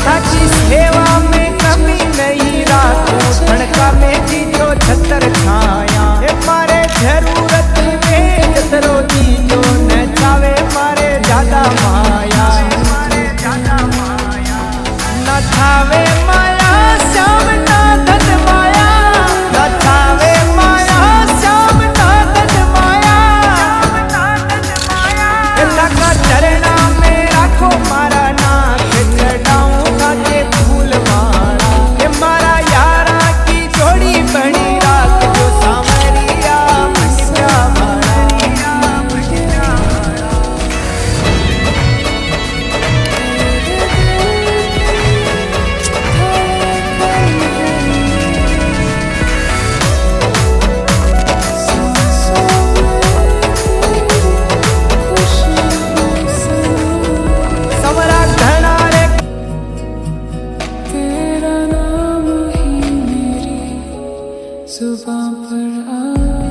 थाकी सेवा में कमी नहीं राखूं, ठणका में दीजो छतर छाया। मारे जरूरत में जतरो दीजो न चावे मारे ज्यादा माया, न थावे माया श्याम ना धन माया, न थावे माया श्याम ना धन माया। लगा चरणा में राखो मारा नाथ चढ़ाऊं खाते फूल माला। ये मारा यारा की जोड़ी बनी राख जो सामरिया मनिया मारा। समरा घना रे तेरा नाम ही मेरी जुबां पर आ